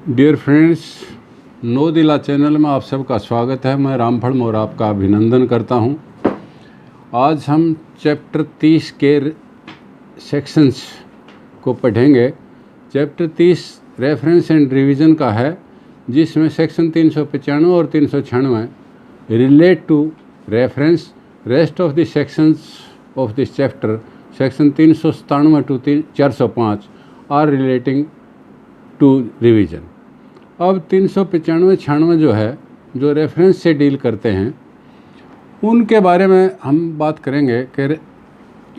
Dear friends, no दिला channel में आप सबका स्वागत है। मैं रामफल मोर आपका अभिनंदन करता हूं। आज हम चैप्टर 30 के सेक्शंस को पढ़ेंगे। चैप्टर 30 रेफरेंस एंड रिवीजन का है, जिसमें सेक्शन 395 और 396 relate to reference. Rest of the sections of this chapter section 397 to 405 are relating to revision. अब 395-96 जो है, जो रेफरेंस से डील करते हैं, उनके बारे में हम बात करेंगे। कि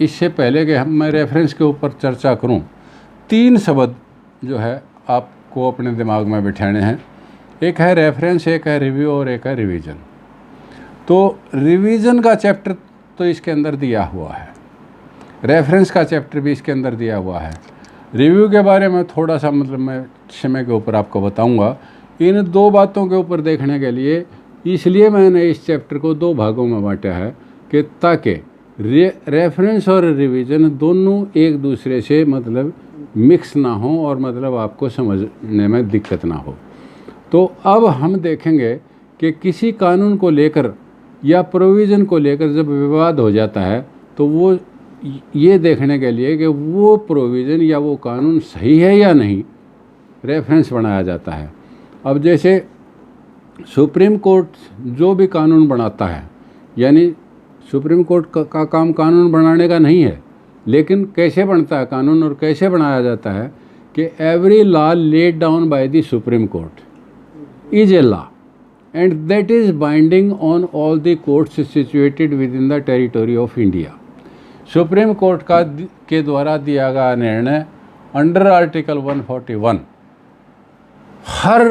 इससे पहले कि मैं रेफरेंस के ऊपर चर्चा करूं, 3 शब्द जो है आपको अपने दिमाग में बिठाने हैं। एक है रेफरेंस, एक है रिव्यू और एक है रिवीजन। तो रिवीजन का चैप्टर तो इसके अंदर दिया हुआ है, रेफरेंस का चैप्टर भी इसके अंदर दिया हुआ है। रिव्यू के बारे में थोड़ा सा मैं समय के ऊपर आपको बताऊंगा। इन 2 बातों के ऊपर देखने के लिए इसलिए मैंने इस चैप्टर को 2 भागों में बांटा है, कि ताकि रेफरेंस और रिवीजन दोनों एक दूसरे से मिक्स ना हो और आपको समझने में दिक्कत ना हो। तो अब हम देखेंगे कि किसी कानून को लेकर या प्रोविज़न को लेकर जब विवाद हो जाता है, तो वो ये देखने के लिए कि वो प्रोविज़न या वो कानून सही है या नहीं, रेफरेंस बनाया जाता है। अब जैसे सुप्रीम कोर्ट जो भी कानून बनाता है, यानी सुप्रीम कोर्ट का काम कानून बनाने का नहीं है, लेकिन कैसे बनता है कानून और कैसे बनाया जाता है, कि every law laid down by the supreme court is a law and that is binding on all the courts situated with in the territory of India. Supreme court के द्वारा दिया गया निर्णय अंडर आर्टिकल 141 हर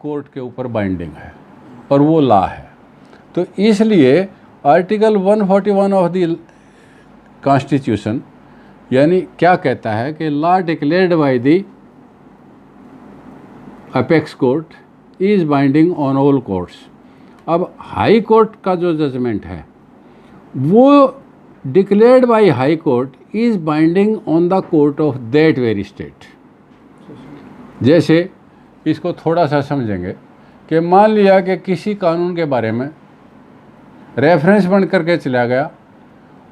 कोर्ट के ऊपर binding है और वो लॉ है। तो इसलिए आर्टिकल 141 ऑफ द कॉन्स्टिट्यूशन यानी क्या कहता है कि law declared by the apex court is binding on all courts. अब हाई कोर्ट का जो जजमेंट है वो declared by high court is binding on the court of that very state. जैसे इसको थोड़ा सा समझेंगे कि मान लिया कि किसी कानून के बारे में रेफरेंस बन करके चला गया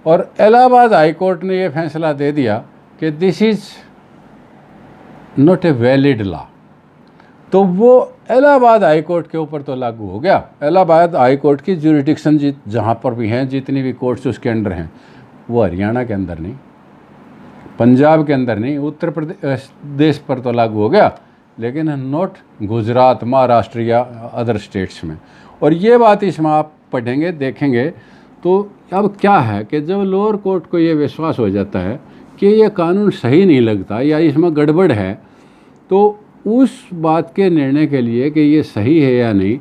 और इलाहाबाद हाई कोर्ट ने ये फैसला दे दिया कि this is not a valid law, तो वो इलाहाबाद हाई कोर्ट के ऊपर तो लागू हो गया। इलाहाबाद हाई कोर्ट की ज्यूरिडिक्शन जहाँ पर भी हैं, जितनी भी कोर्ट्स उसके अंडर हैं, वो हरियाणा के अंदर नहीं, पंजाब के अंदर नहीं, उत्तर प्रदेश पर तो लागू हो गया, लेकिन नॉट गुजरात, महाराष्ट्र या अदर स्टेट्स में। और ये बात इसमें आप पढ़ेंगे, देखेंगे। तो अब क्या है कि जब लोअर कोर्ट को ये विश्वास हो जाता है कि ये कानून सही नहीं लगता या इसमें गड़बड़ है, तो उस बात के निर्णय के लिए कि ये सही है या नहीं,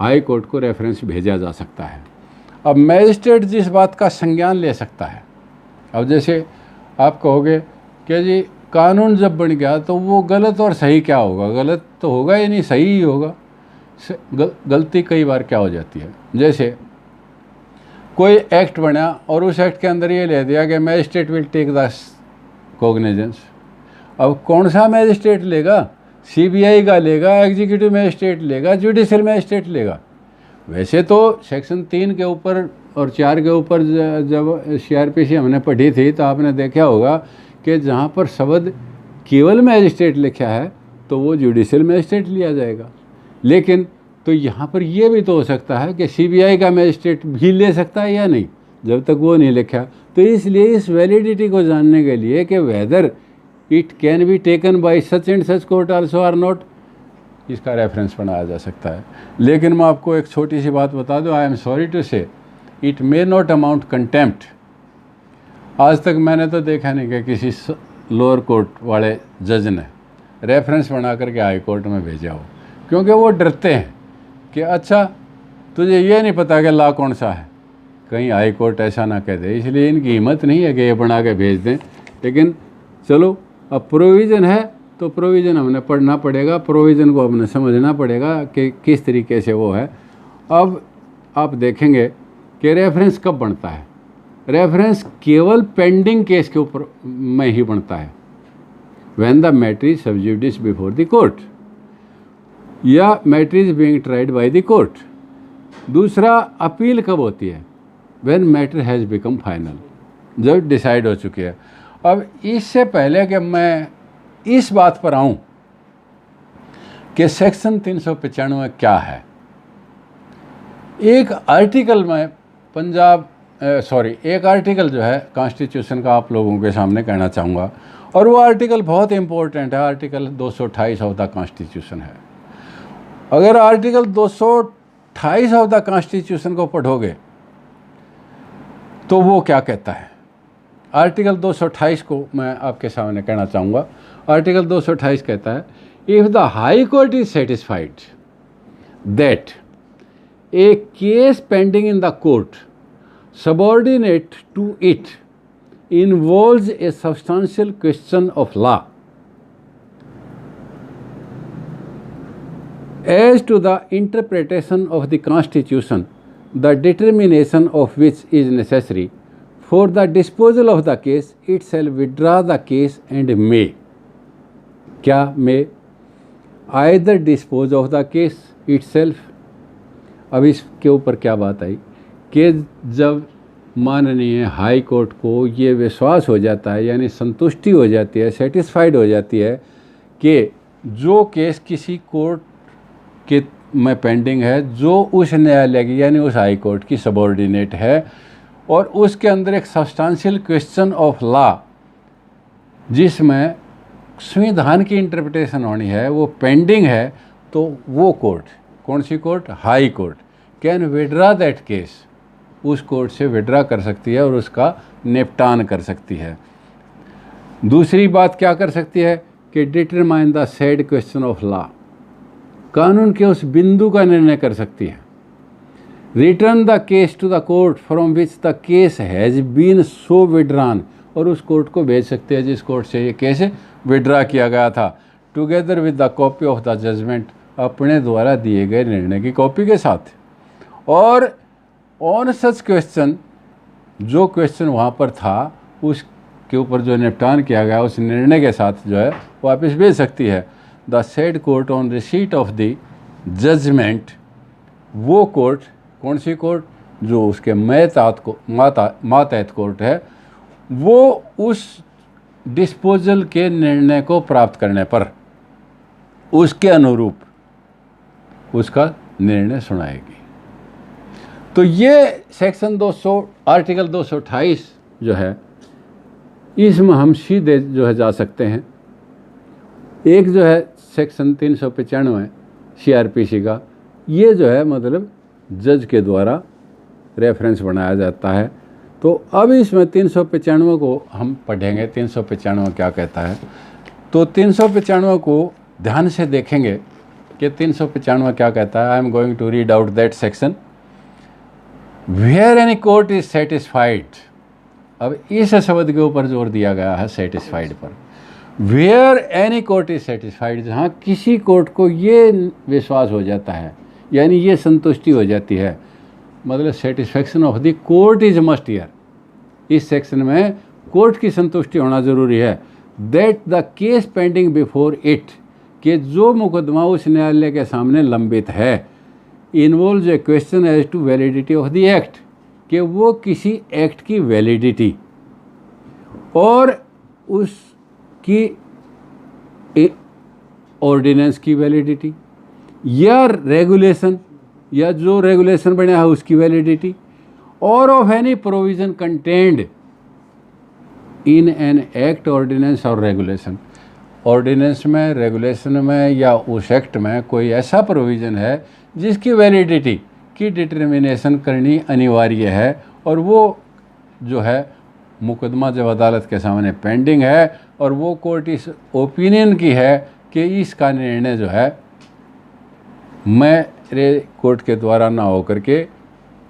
हाई कोर्ट को रेफरेंस भेजा जा सकता है। अब मैजिस्ट्रेट जिस बात का संज्ञान ले सकता है, अब जैसे आप कहोगे कि जी कानून जब बन गया तो वो गलत और सही क्या होगा, गलत तो होगा ही नहीं, सही ही होगा। गलती कई बार क्या हो जाती है, जैसे कोई एक्ट बना और उस एक्ट के अंदर ये ले दिया कि magistrate will take the cognizance. अब कौन सा मैजिस्ट्रेट लेगा? सीबीआई का लेगा, एग्जीक्यूटिव मैजिस्ट्रेट लेगा, जुडिशियल मैजिस्ट्रेट लेगा। वैसे तो सेक्शन 3 के ऊपर और 4 के ऊपर जब सीआरपीसी हमने पढ़ी थी, तो आपने देखा होगा कि जहाँ पर शब्द केवल मैजिस्ट्रेट लिखा है तो वो जुडिशियल मैजिस्ट्रेट लिया जाएगा। लेकिन तो यहाँ पर ये भी तो हो सकता है कि सीबीआई का मैजिस्ट्रेट भी ले सकता है या नहीं, जब तक वो नहीं लिखा। तो इसलिए इस वैलिडिटी को जानने के लिए कि whether it can be taken by such and such court also or not, इसका रेफरेंस बनाया जा सकता है। लेकिन मैं आपको एक छोटी सी बात बता दूं, आई एम सॉरी टू से it may not amount contempt. आज तक मैंने तो देखा नहीं कि किसी लोअर कोर्ट वाले जज ने रेफरेंस बना करके हाई कोर्ट में भेजा हो, क्योंकि वो डरते हैं कि अच्छा तुझे ये नहीं पता कि लॉ कौन सा है, कहीं हाई कोर्ट ऐसा ना कह दे। इसलिए इनकी हिम्मत नहीं है कि ये बना के भेज दें। लेकिन चलो, अब प्रोविज़न है तो प्रोविज़न हमने पढ़ना पड़ेगा, प्रोविज़न को हमने समझना पड़ेगा कि किस तरीके से वो है। अब आप देखेंगे कि रेफरेंस कब बनता है। रेफरेंस केवल पेंडिंग केस के ऊपर में ही बनता है, व्हेन द मैटर इज सब जुडिस बिफोर द कोर्ट। या matter is being tried by the court. दूसरा, अपील कब होती है? When matter has become final, जब डिसाइड हो चुकी है। अब इससे पहले कि मैं इस बात पर आऊँ कि सेक्शन 395 क्या है, एक आर्टिकल में एक आर्टिकल जो है कॉन्स्टिट्यूशन का आप लोगों के सामने कहना चाहूँगा, और वो आर्टिकल बहुत इम्पोर्टेंट है। आर्टिकल 228 ऑफ द कॉन्स्टिट्यूशन है। अगर आर्टिकल 228 ऑफ द कॉन्स्टिट्यूशन को पढ़ोगे तो वो क्या कहता है? आर्टिकल 228 को मैं आपके सामने कहना चाहूँगा। आर्टिकल 228 कहता है, if the high court is satisfied that a case pending in the court subordinate to it involves a substantial question of law as to the interpretation of the Constitution, the determination of which is necessary for the disposal of the case, it shall withdraw the case and may, क्या may, either dispose of the case itself। अब इसके ऊपर क्या बात आई कि जब माननीय high court को ये विश्वास हो जाता है, यानी संतुष्टि हो जाती है, सेटिस्फाइड हो जाती है कि जो केस किसी कोर्ट के में पेंडिंग है, जो उस न्यायालय की यानी उस हाई कोर्ट की सबऑर्डिनेट है, और उसके अंदर एक सब्सटेंशियल क्वेश्चन ऑफ लॉ जिसमें संविधान की इंटरप्रिटेशन होनी है, वो पेंडिंग है, तो वो कोर्ट, कौन सी court? High court, can withdraw that case, उस कोर्ट से विड्रा कर सकती है और उसका निपटान कर सकती है। दूसरी बात क्या कर सकती है कि determine the said question of law, कानून के उस बिंदु का निर्णय कर सकती है। Return the case to the court from which the case has been so withdrawn, और उस कोर्ट को भेज सकते हैं जिस कोर्ट से ये केस विड्रा किया गया था, together with the copy of the judgement, अपने द्वारा दिए गए निर्णय की कॉपी के साथ। और ऑन सच क्वेश्चन, जो क्वेश्चन वहाँ पर था उसके ऊपर जो निपटान किया गया उस निर्णय के साथ जो है वापस भेज सकती है। The said court on receipt of the judgement, वो कोर्ट, कौन सी कोर्ट? जो उसके मातहत कोर्ट है, वो उस डिस्पोजल के निर्णय को प्राप्त करने पर उसके अनुरूप उसका निर्णय सुनाएगी। तो ये सेक्शन 200 आर्टिकल 228 जो है, इसमें हम सीधे जो है जा सकते हैं। एक जो है सेक्शन 395 CRPC का, ये जो है मतलब जज के द्वारा रेफरेंस बनाया जाता है। तो अब इसमें 395 को हम पढ़ेंगे। 395 क्या कहता है? तो 395 को ध्यान से देखेंगे कि 395 क्या कहता है। I am going to read out that section. Where any court is satisfied, अब इस शब्द के ऊपर जोर दिया गया है सेटिस्फाइड पर। Where any court is satisfied, जहाँ किसी कोर्ट को ये विश्वास हो जाता है, यानी ये संतुष्टि हो जाती है, मतलब satisfaction of the court is must here. इस सेक्शन में कोर्ट की संतुष्टि होना ज़रूरी है। That the case pending before it, कि जो मुकदमा उस न्यायालय के सामने लंबित है, involve a question as to validity of the act, कि वो किसी एक्ट की वैलिडिटी और उसकी ऑर्डिनेंस की वैलिडिटी या रेगुलेशन, या जो रेगुलेशन बना है उसकी वैलिडिटी, और of any provision contained in an act, ordinance और रेगुलेशन। ऑर्डिनेंस में, रेगुलेशन में या उस एक्ट में कोई ऐसा प्रोविज़न है जिसकी वैलिडिटी की डिटर्मिनेशन करनी अनिवार्य है, और वो जो है मुकदमा जब अदालत के सामने पेंडिंग है और वो कोर्ट इस ओपिनियन की है कि इसका निर्णय जो है मेरे कोर्ट के द्वारा ना हो करके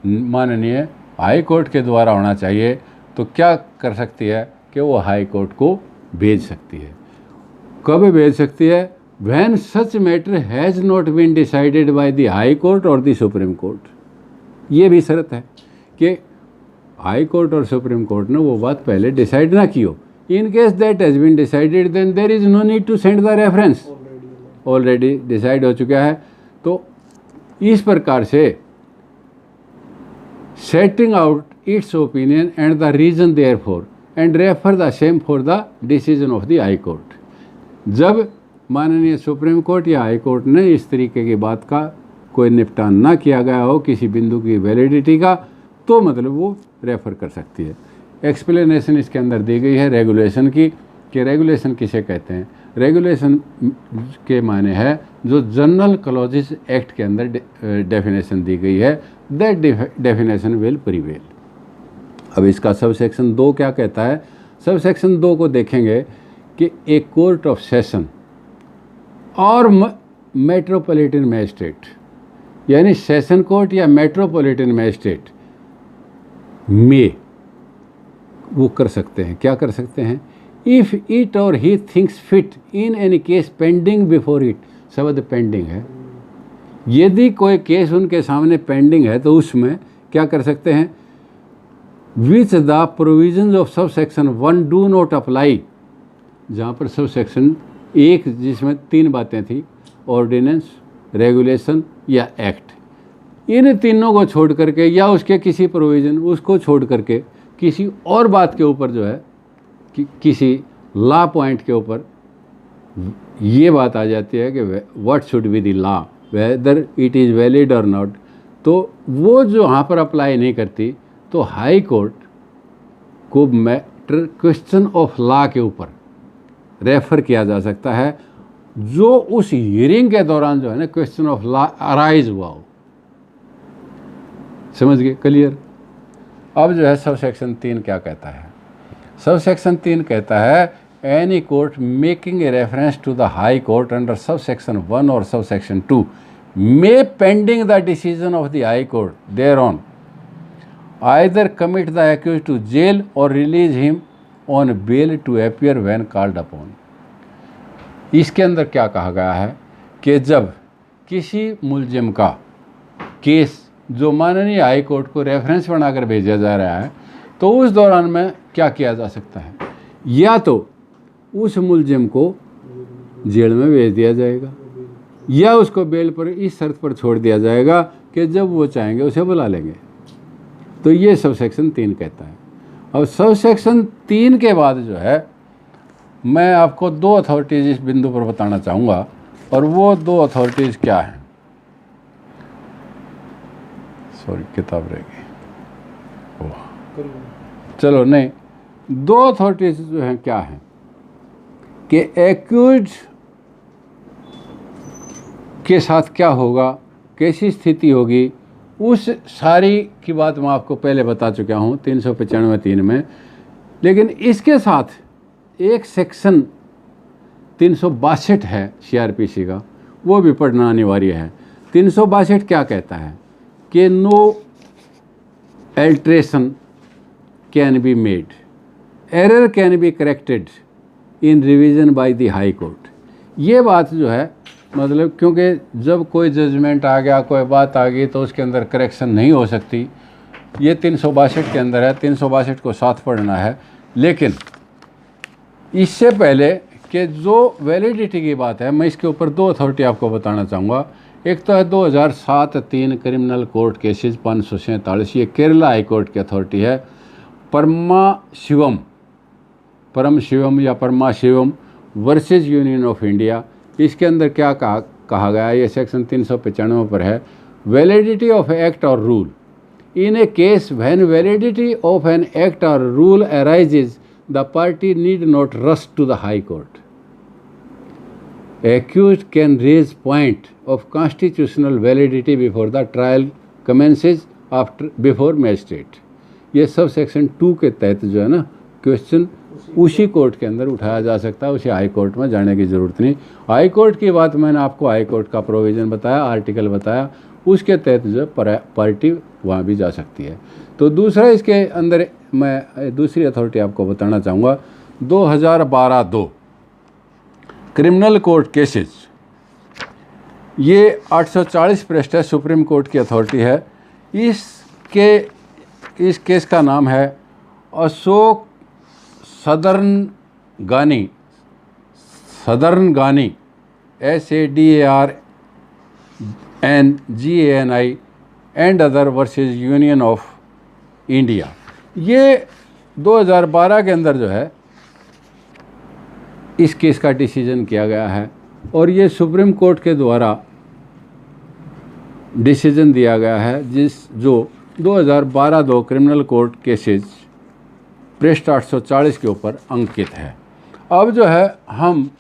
माननीय हाई कोर्ट के द्वारा होना चाहिए, तो क्या कर सकती है कि वो हाई कोर्ट को भेज सकती है। कब भेज सकती है? When such matter has not been decided by the high court और द सुप्रीम कोर्ट। ये भी शर्त है कि हाई कोर्ट और सुप्रीम कोर्ट ने वो बात पहले डिसाइड ना की हो। In case that has been decided then there is no need to send the reference. Already decide हो चुका है। तो इस प्रकार से setting out its opinion and the reason there for and refer the same for the decision of the high court. जब माननीय supreme court या हाई कोर्ट ने इस तरीके की बात का कोई निपटान ना किया गया हो किसी बिंदु की वैलिडिटी का, तो मतलब वो रेफ़र कर सकती है। एक्सप्लेनेशन इसके अंदर दी गई है रेगुलेशन की, कि रेगुलेशन किसे कहते हैं। रेगुलेशन के माने है जो जनरल क्लॉजेस एक्ट के अंदर डेफिनेशन दी गई है, दैट डेफिनेशन विल प्रिवेल। अब इसका सब सेक्शन 2 क्या कहता है। सब सेक्शन 2 को देखेंगे कि ए कोर्ट ऑफ सेशन और मेट्रोपॉलिटन मैजिस्ट्रेट, यानी सेशन कोर्ट या मेट्रोपॉलिटन मैजिस्ट्रेट में वो कर सकते हैं, क्या कर सकते हैं, इफ़ इट और he thinks fit in any case pending before it. शब्द पेंडिंग है, यदि कोई केस उनके सामने पेंडिंग है तो उसमें क्या कर सकते हैं, विच द प्रोविजंस ऑफ सब सेक्शन 1 डू नॉट अप्लाई। जहाँ पर सब सेक्शन 1 जिसमें 3 बातें थी, ऑर्डिनेंस, रेगुलेशन या एक्ट, इन तीनों को छोड़ करके या उसके किसी प्रोविज़न उसको छोड़ करके किसी और बात के ऊपर जो है किसी लॉ पॉइंट के ऊपर ये बात आ जाती है कि what should be the law, whether it is valid और नॉट, तो वो जो वहाँ पर अप्लाई नहीं करती, तो हाई कोर्ट को मैटर क्वेश्चन ऑफ लॉ के ऊपर रेफ़र किया जा सकता है, जो उस हियरिंग के दौरान जो है ना क्वेश्चन ऑफ लॉ अराइज हुआ हो। समझ गए, क्लियर। अब जो है सब सेक्शन 3 क्या कहता है। सब सेक्शन 3 कहता है any court making a reference to the high court under sub section 1 और sub section 2 may pending the decision of the high court thereon either commit the accused to jail और release him on bail to appear when called upon. इसके अंदर क्या कहा गया है कि जब किसी मुलजिम का केस जो माननीय हाई कोर्ट को रेफरेंस बनाकर भेजा जा रहा है, तो उस दौरान में क्या किया जा सकता है, या तो उस मुलजिम को जेल में भेज दिया जाएगा या उसको बेल पर इस शर्त पर छोड़ दिया जाएगा कि जब वो चाहेंगे उसे बुला लेंगे। तो ये सब सेक्शन 3 कहता है। अब सब सेक्शन 3 के बाद जो है मैं आपको 2 अथॉरिटीज़ इस बिंदु पर बताना चाहूँगा, और वो 2 अथॉरिटीज़ क्या हैं। सॉरी, किताब रह गई। चलो नहीं, 2 अथॉरिटीज़ जो हैं क्या हैं कि एक्यूज के साथ क्या होगा, कैसी स्थिति होगी, उस सारी की बात मैं आपको पहले बता चुका हूँ 395(3) में। लेकिन इसके साथ एक सेक्शन 362 है CRPC का, वो भी पढ़ना अनिवार्य है। 362 क्या कहता है कि no alteration can be made, error can be corrected in revision by the high court. ये बात जो है मतलब, क्योंकि जब कोई जजमेंट आ गया, कोई बात आ गई, तो उसके अंदर करेक्शन नहीं हो सकती। ये 362 के अंदर है, 362 को साथ पढ़ना है। लेकिन इससे पहले कि जो वैलिडिटी की बात है, मैं इसके ऊपर 2 अथॉरिटी आपको बताना चाहूँगा। एक तो है 2007-3 क्रिमिनल कोर्ट केसेस 547, ये केरला हाई कोर्ट की अथॉरिटी है। परम शिवम या Parama Shivam versus Union of India. इसके अंदर क्या कहा गया है, ये सेक्शन 395 पर है। Validity of act or rule in a case when validity of an act or rule arises the party need not rush to the high court. Accused can raise point of constitutional validity before the trial commences before magistrate। ये सब section 2 के तहत जो है ना question उसी court के अंदर उठाया जा सकता है, उसे हाई कोर्ट में जाने की ज़रूरत नहीं। हाई कोर्ट की बात मैंने आपको हाई कोर्ट का प्रोविज़न बताया, आर्टिकल बताया, उसके तहत जो पार्टी वहाँ भी जा सकती है। तो दूसरा इसके अंदर मैं दूसरी अथॉरिटी आपको बताना चाहूँगा, 2012-2 क्रिमिनल कोर्ट केसेस, ये 840 पृष्ठ है, सुप्रीम कोर्ट की अथॉरिटी है। इस केस का नाम है अशोक सदर्न गानी SADARNGANI and other versus Union of India. ये 2012 के अंदर जो है इस केस का डिसीजन किया गया है और ये सुप्रीम कोर्ट के द्वारा डिसीजन दिया गया है जो 2012 दो क्रिमिनल कोर्ट केसेस पृष्ठ 840 के ऊपर अंकित है। अब जो है हम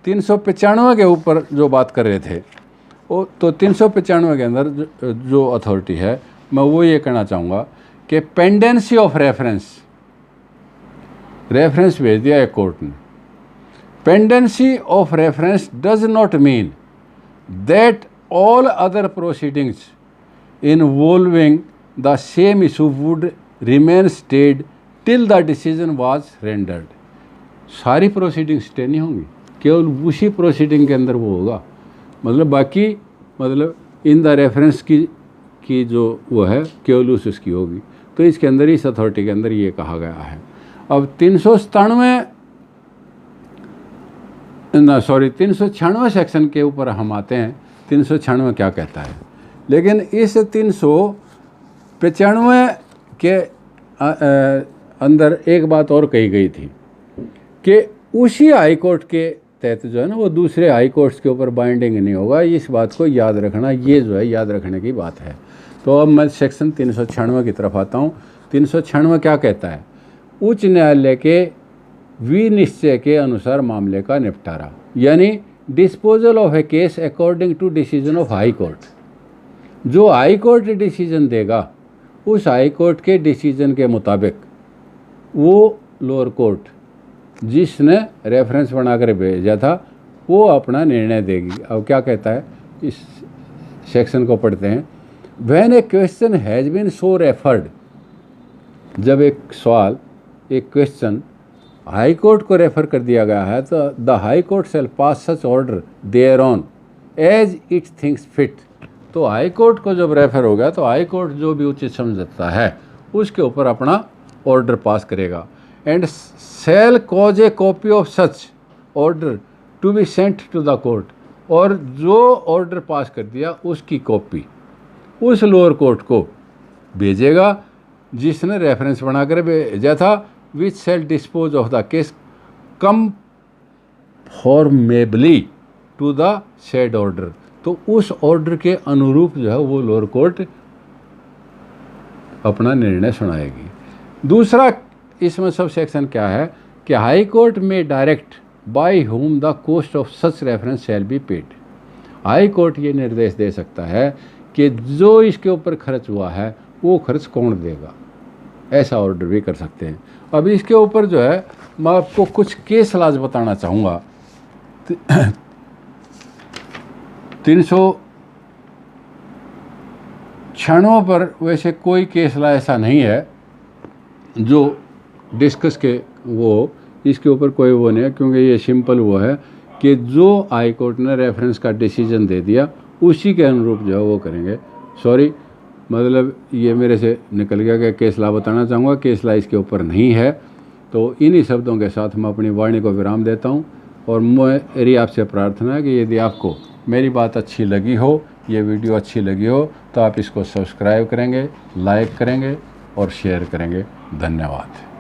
395 के ऊपर जो बात कर रहे थे वो तो 395 के अंदर जो अथॉरिटी है मैं वो ये कहना चाहूँगा कि पेंडेंसी ऑफ रेफरेंस भेज दिया एक कोर्ट ने। Pendency of reference does not mean that all other proceedings involving the same issue would remain stayed till the decision was rendered। सारी प्रोसीडिंग स्टे नहीं होंगी, केवल उसी प्रोसीडिंग के अंदर वो होगा, मतलब बाकी मतलब इन द रेफरेंस की जो वो है केवल उसकी होगी। तो इसके अंदर इस अथॉरिटी के अंदर ये कहा गया है। अब 396 सेक्शन के ऊपर हम आते हैं। 396 क्या कहता है, लेकिन इस 395 के अंदर एक बात और कही गई थी कि उसी हाई कोर्ट के तहत जो है ना वो दूसरे हाई कोर्ट्स के ऊपर बाइंडिंग नहीं होगा। इस बात को याद रखना, ये जो है याद रखने की बात है। तो अब मैं सेक्शन 396 की तरफ आता हूँ। 396 क्या कहता है, उच्च न्यायालय के विनिश्चय के अनुसार मामले का निपटारा, यानी disposal of a case according to decision of high court. जो हाई कोर्ट डिसीजन देगा उस हाई कोर्ट के डिसीजन के मुताबिक वो लोअर कोर्ट जिसने रेफरेंस बनाकर भेजा था वो अपना निर्णय देगी। अब क्या कहता है, इस सेक्शन को पढ़ते हैं। When a question has been so referred, जब एक सवाल एक क्वेश्चन हाई कोर्ट को रेफर कर दिया गया है तो the high court shall pass such order there on as it thinks fit. तो हाई कोर्ट को जब रेफर होगा तो हाई कोर्ट जो भी उचित समझता है उसके ऊपर अपना ऑर्डर पास करेगा। And shall cause a copy of such order to be sent to the court, और जो ऑर्डर पास कर दिया उसकी कॉपी उस लोअर कोर्ट को भेजेगा जिसने रेफरेंस बनाकर भेजा था। Which shall dispose of the case conformably to the said order. तो उस ऑर्डर के अनुरूप जो है वो लोअर कोर्ट अपना निर्णय सुनाएगी। दूसरा इसमें सब सेक्शन क्या है कि हाई कोर्ट में direct by whom the cost of such reference shall be paid. High court ये निर्देश दे सकता है कि जो इसके ऊपर खर्च हुआ है वो खर्च कौन देगा, ऐसा ऑर्डर भी कर सकते हैं। अब इसके ऊपर जो है मैं आपको कुछ केस लाज बताना चाहूँगा। 396 पर वैसे कोई केस ला ऐसा नहीं है जो डिस्कस के वो इसके ऊपर कोई वो नहीं है, क्योंकि ये सिंपल वो है कि जो हाई कोर्ट ने रेफरेंस का डिसीजन दे दिया उसी के अनुरूप जो है वो करेंगे। सॉरी, मतलब ये मेरे से निकल गया कि केस ला बताना चाहूँगा, केस ला इसके ऊपर नहीं है। तो इन्हीं शब्दों के साथ मैं अपनी वाणी को विराम देता हूँ और मेरी आपसे प्रार्थना है कि यदि आपको मेरी बात अच्छी लगी हो, ये वीडियो अच्छी लगी हो, तो आप इसको सब्सक्राइब करेंगे, लाइक करेंगे और शेयर करेंगे। धन्यवाद।